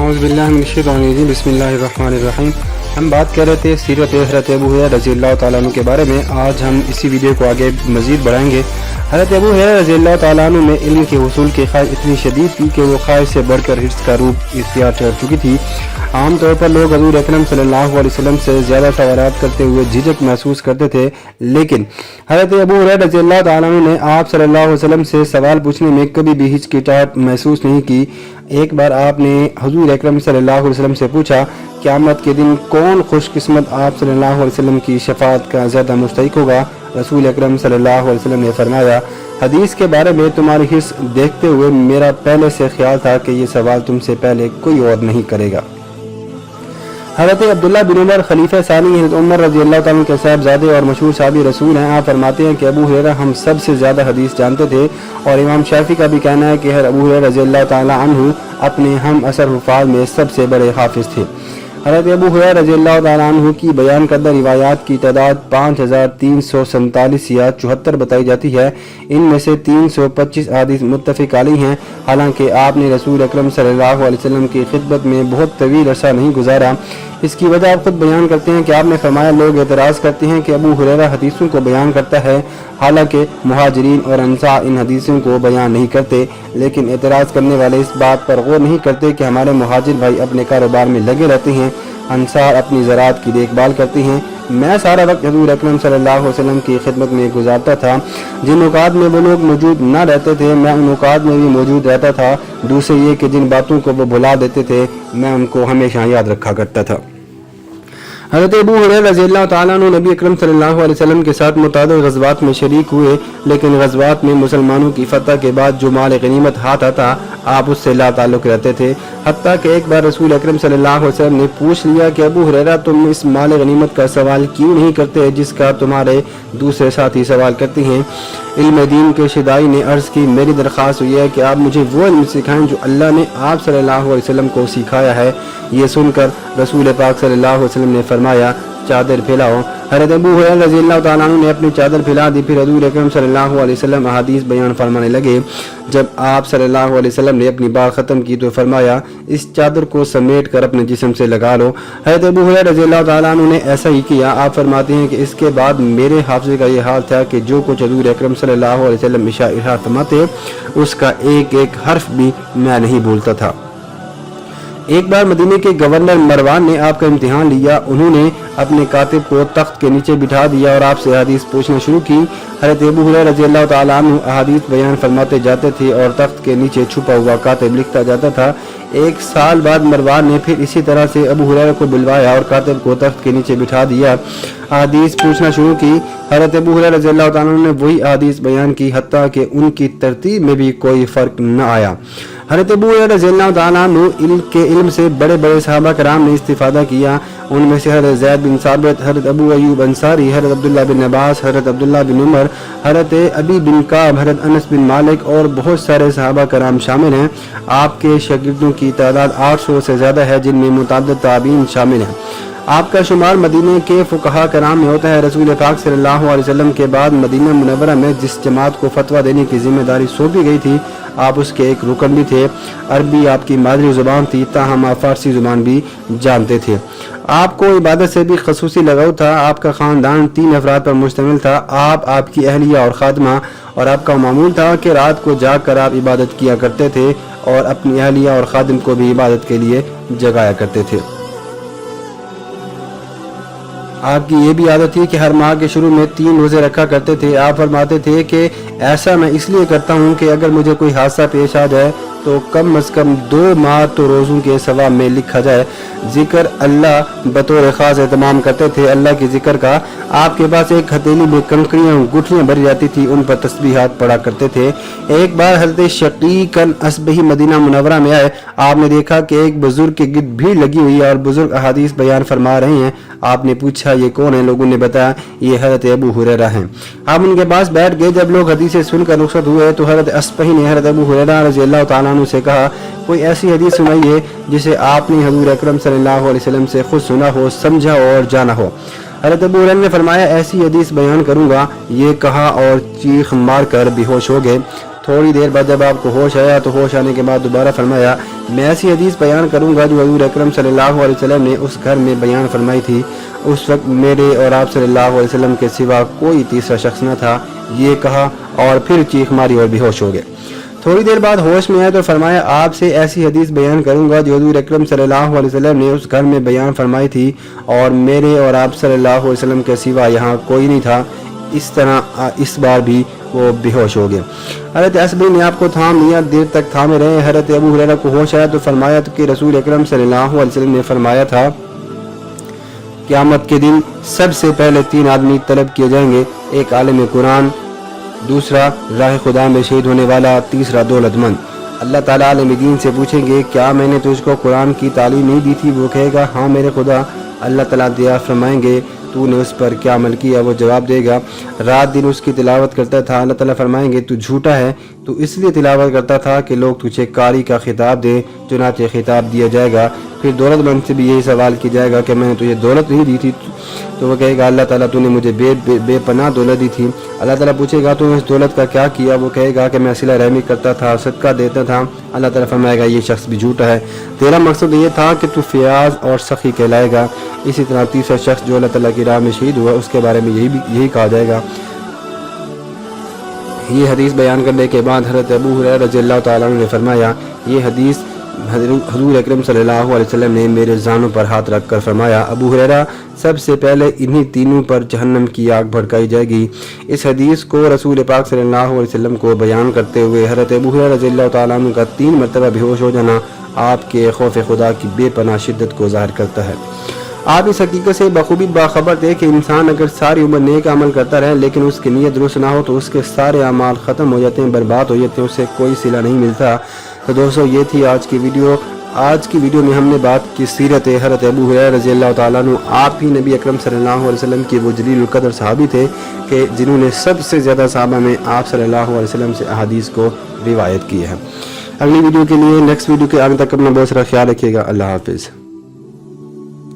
औज़ुबिल्लाहि मिनश्शैतानिर्रजीम बिस्मिल्लाहिर्रहमानिर्रहीम। हम बात कर रहे थे सीरत हज़रत अबू हुरैरा रज़ियल्लाहु ताला अन्हु के बारे में। आज हम इसी वीडियो को आगे मज़ीद बढ़ाएंगे। हज़रत अबू हुरैरा रज़ियल्लाहु ताला अन्हु में इल्म के हुसूल की ख्वाहिश इतनी शदीद थी कि वो ख्वाहिश से बढ़कर हिर्स का रूप इख्तियार कर चुकी थी। आम तौर पर लोग हज़ूर अकरम सल्लल्लाहु अलैहि वसल्लम से ज़्यादा सवालात करते हुए झिझक महसूस करते थे, लेकिन हज़रत अबू हुरैरा रज़ियल्लाहु ताला अन्हु ने आप सल्लल्लाहु अलैहि वसल्लम से सवाल पूछने में कभी भी हिचकिचाहट महसूस नहीं की। एक बार आपने हज़ूर अकरम सल्लल्लाहु अलैहि वसल्लम से पूछा, क़यामत के दिन कौन खुशकिस्मत आप सल्लल्लाहु अलैहि वसल्लम की शफाअत का ज़्यादा मुस्तहिक़ होगा? रसूल अकरम सल्लल्लाहु अलैहि वसल्लम ने फरमाया, हदीस के बारे में तुम्हारी हिस्स देखते हुए मेरा पहले से ख्याल था कि ये सवाल तुमसे पहले कोई और नहीं करेगा। हज़रत अब्दुल्ला बिन उमर खलीफा सानी हज़रत उमर रज़ियल्लाहु ताला के साहबजादे और मशहूर साहबी रसूल हैं। आप फरमाते हैं कि अबू हुरैरा हम सबसे ज़्यादा हदीस जानते थे, और इमाम शाफी का भी कहना है कि अबू हुरैरा रज़ियल्लाहु ताला अन्हु अपने हम असर हुफ़ाज़ में सबसे बड़े हाफिज़ थे। हज़रत अबू हुरैरा रज़ियल्लाहु ताला अन्हु की बयान करदा रिवायात की तादाद 5347 या 74 बताई जाती है। इनमें से 325 हदीस मुत्तफ़िक़ अलैह हैं। हालांकि आपने रसूल अकरम सल्लल्लाहु अलैहि वसल्लम की खिदमत में बहुत तवील अरसा नहीं गुजारा। इसकी वजह आप खुद बयान करते हैं कि आपने फरमाया, लोग एतराज़ करते हैं कि अबू हुरैरा हदीसों को बयान करता है, हालांकि मुहाजिरीन और अंसार इन हदीसों को बयान नहीं करते। लेकिन एतराज़ करने वाले इस बात पर गौर नहीं करते कि हमारे मुहाजिर भाई अपने कारोबार में लगे रहते हैं, अंसार अपनी ज़राअत की देखभाल करती हैं। मैं सारा वक्त हज़ूर अकरम सल्लल्लाहु अलैहि वसल्लम की खिदमत में गुजारता था। जिन औकात में वो लोग मौजूद न रहते थे, मैं उन औकात में भी मौजूद रहता था। दूसरे ये कि जिन बातों को वो भुला देते थे, मैं उनको हमेशा याद रखा करता था। हज़रत अबू हुरैरा रज़ियल्लाहु ताला अन्हु नबी अकरम सल्लल्लाहु अलैहि वसल्लम के साथ मुतादिद ग़ज़वात में शरीक हुए, लेकिन ग़ज़वात में मुसलमानों की फतह के बाद जो माल गनीमत हाथ आता, आप उससे ला ताल्लुक़ रहते थे। हत्ता कि एक बार रसूल अकरम सल्लल्लाहु अलैहि वसल्लम ने पूछ लिया कि अबू हुरैरा, तुम इस माल गनीमत का सवाल क्यों नहीं करते जिसका तुम्हारे दूसरे साथी सवाल करते हैं? इल्म दीन के शिदाई ने अर्ज़ की, मेरी दरख्वास्त हुई है कि आप मुझे वो इल्म सिखाएं जो अल्लाह ने आप सल्लल्लाहु अलैहि वसल्लम को सिखाया है। ये सुनकर रसूल पाक सल्लल्लाहु अलैहि वसल्लम ने फरमाया, चादर फैलाओ। हज़रत अबू हुरैरा रज़ियल्लाहु ताला अन्हु ने अपनी चादर फैला दी। फिर हज़ूर अकरम सल्लल्लाहु अलैहि वसल्लम अहादीस बयान फरमाने लगे। जब आप सल्लल्लाहु अलैहि वसल्लम ने अपनी बात ख़त्म की तो फरमाया, इस चादर को समेट कर अपने जिस्म से लगा लो। हज़रत अबू हुरैरा रज़ियल्लाहु ताला अन्हु ने ऐसा ही किया। आप फरमाते हैं कि इसके बाद मेरे हाफ़िज़े का यह हाल था कि जो कुछ हज़ूर अकरम सल्लल्लाहु अलैहि वसल्लम इरशाद फरमाते, उसका एक एक हर्फ भी मैं नहीं भूलता था। एक बार मदीने के गवर्नर मरवान ने आपका इम्तिहान लिया। उन्होंने अपने कातिब को तख्त के नीचे बिठा दिया और आपसे हदीस पूछना शुरू की। हज़रत अबू हुरैरा रज़ियल्लाहु ताला अन्हु अहादीस बयान फरमाते जाते थे और तख्त के नीचे छुपा हुआ कातिब लिखता जाता था। एक साल बाद मरवान ने फिर इसी तरह से अबू हुरैरा को बुलवाया और कातिब को तख्त के नीचे बिठा दिया, अहादीस पूछना शुरू की। हज़रत अबू हुरैरा रज़ियल्लाहु ताला अन्हु ने वही अहादीस बयान की, हत्ता कि उनकी तरतीब में भी कोई फ़र्क न आया। हज़रत अबू हुरैरा रज़ियल्लाहु ताला अन्हु इल्म से बड़े बड़े सहाबा कराम ने इस्तिफ़ादा किया। उनमें से हज़रत ज़ैद बिन साबित, हज़रत अबू अय्यूब अंसारी, हज़रत अब्दुल्ला बिन अब्बास, हज़रत अब्दुल्ला बिन उमर, हज़रत अबी बिन काब, हज़रत अनस बिन मालिक और बहुत सारे सहाबा कराम शामिल हैं। आपके शागिर्दों की तादाद 800 से ज़्यादा है, जिनमें मुतअद्दिद ताबीन शामिल हैं। आपका शुमार मदीने के फुक़हा कराम में होता है। रसूल पाक सल्लल्लाहु अलैहि वसल्लम के बाद मदीना मुनव्वरा में जिस जमात को फतवा देने की जिम्मेदारी सौंपी गई थी, आप उसके एक रुकन भी थे। अरबी आपकी मादरी ज़ुबान थी, ताहम आप फ़ारसी ज़ुबान भी जानते थे। आपको इबादत से भी ख़ुसूसी लगाव था। आपका ख़ानदान 3 अफराद पर मुश्तमिल था, आप, आपकी अहलिया और ख़ादमा, और आपका मामूल था कि रात को जाग कर आप इबादत किया करते थे और अपनी अहलिया और ख़ादिम को भी इबादत के लिए जगाया करते थे। आपकी ये भी आदत थी कि हर माह के शुरू में 3 रोज़े रखा करते थे। आप फरमाते थे कि ऐसा मैं इसलिए करता हूँ कि अगर मुझे कोई हादसा पेश आ जाए तो कम अज़ कम 2 माह तो रोज़ों के सवाब में लिखा जाए। ज़िक्र अल्लाह बतौर ख़ास एहतमाम करते थे अल्लाह के ज़िक्र का। आपके पास एक हथेली में कंकड़ियाँ गुठलियाँ भरी जाती थी, उन पर तस्बीहात पढ़ा करते थे। एक बार हज़रत शकीक असबही मदीना मुनव्वरा में आए। आपने देखा कि एक बुजुर्ग के गिर्द भीड़ लगी हुई है और बुजुर्ग अहादीस बयान फरमा रहे हैं। आपने पूछा, ये कौन है? लोगों ने बताया, ये हज़रत अबू हुरैरा हैं। आप उनके पास बैठ गए। जब लोग हदीसें सुनकर रुखसत हुए तो हज़रत असबही ने हज़रत अबू हुरैरा रज़ियल्लाहु ताला अन्हु से कहा, कोई ऐसी हदीस सुनाइए जिसे आपने हज़ूर अकरम सल्लल्लाहु अलैहि वसल्लम से खुद सुना हो, समझा हो और जाना हो। हज़रत अबू हुरैरा ने फरमाया, ऐसी हदीस बयान करूँगा। ये कहा और चीख मार कर बेहोश हो गए। تھوڑی دیر بعد جب آپ کو ہوش آیا تو ہوش آنے کے بعد دوبارہ فرمایا میں ایسی حدیث بیان کروں گا جو حضور اکرم صلی اللہ علیہ وسلم نے اس گھر میں بیان فرمائی تھی. اس وقت میرے اور آپ صلی اللہ علیہ وسلم کے سوا کوئی تیسرا شخص نہ تھا. یہ کہا اور پھر چیخ ماری اور بے ہوش ہو گئے. تھوڑی دیر بعد ہوش میں آئے تو فرمایا آپ سے ایسی حدیث بیان کروں گا جو حضور اکرم صلی اللہ علیہ وسلم نے اس گھر میں بیان فرمائی تھی اور میرے اور آپ صلی اللہ علیہ وسلم کے سوا یہاں کوئی نہیں تھا. اس طرح اس بار بھی وہ بے ہوش ہو گئے. حضرت اسبری نے آپ کو تھام لیا، دیر تک تھامے رہے. حضرت ابو ہریرہ کو ہوش آیا تو فرمایا کہ رسول اکرم صلی اللہ علیہ وسلم نے فرمایا تھا قیامت کے دن سب سے پہلے 3 آدمی طلب کیے جائیں گے، ایک عالم قرآن، دوسرا راہ خدا میں شہید ہونے والا، تیسرا دولت مند. اللہ تعالیٰ عالم دین سے پوچھیں گے کیا میں نے تجھ کو قرآن کی تعلیم نہیں دی تھی؟ وہ کہے گا ہاں میرے خدا. اللہ تعالیٰ دیا فرمائیں گے تو نے اس پر کیا عمل کیا؟ وہ جواب دے گا رات دن اس کی تلاوت کرتا تھا. اللہ تعالیٰ فرمائیں گے تو جھوٹا ہے، تو اس لیے تلاوت کرتا تھا کہ لوگ تجھے قاری کا خطاب دیں. چنانچہ خطاب دیا جائے گا. پھر دولت مند سے بھی یہی سوال کیا جائے گا کہ میں نے تجھے دولت نہیں دی تھی؟ تو وہ کہے گا اللہ تعالیٰ تو نے مجھے بے پناہ دولت دی تھی. اللہ تعالیٰ پوچھے گا تو نے اس دولت کا کیا کیا؟ وہ کہے گا کہ میں صلہ رحمی کرتا تھا، صدقہ دیتا تھا. اللہ تعالیٰ فرمائے گا یہ شخص بھی جھوٹا ہے، تیرا مقصد یہ تھا کہ تو فیاض اور سخی کہلائے گا. اسی طرح تیسرا شخص جو اللہ تعالیٰ کی راہ میں شہید ہوا اس کے بارے میں یہی کہا جائے گا. یہ حدیث بیان کرنے کے بعد حضرت ابو ہریرہ رضی اللہ تعالیٰ عنہ نے فرمایا یہ حدیث حضور اکرم صلی اللہ علیہ وسلم نے میرے زانوں پر ہاتھ رکھ کر فرمایا ابو ہریرہ سب سے پہلے انہی تینوں پر جہنم کی آگ بھڑکائی جائے گی. اس حدیث کو رسول پاک صلی اللہ علیہ وسلم کو بیان کرتے ہوئے حضرت ابو ہریرہ رضی اللہ تعالیٰ عنہ کا 3 مرتبہ بے ہوش ہو جانا آپ کے خوف خدا کی بے پناہ شدت کو ظاہر کرتا ہے. آپ اس حقیقت سے بخوبی باخبر تھے کہ انسان اگر ساری عمر نیک عمل کرتا رہے لیکن اس کی نیت درست نہ ہو تو اس کے سارے اعمال ختم ہو جاتے ہیں، برباد ہو جاتے ہیں، اس سے کوئی صلہ نہیں ملتا. تو دوستو یہ تھی آج کی ویڈیو. آج کی ویڈیو میں ہم نے بات کی سیرت حضرت ابو ہریرہ رضی اللہ تعالیٰ عنہ. آپ ہی نبی اکرم صلی اللہ علیہ وسلم کے وہ جلیل القدر صحابی تھے کہ جنہوں نے سب سے زیادہ صحابہ میں آپ صلی اللہ علیہ وسلم سے احادیث کو روایت کی ہے. اگلی ویڈیو کے لیے نیکسٹ ویڈیو کے آنے تک اپنا بہت سارا خیال رکھیے گا. اللہ حافظ.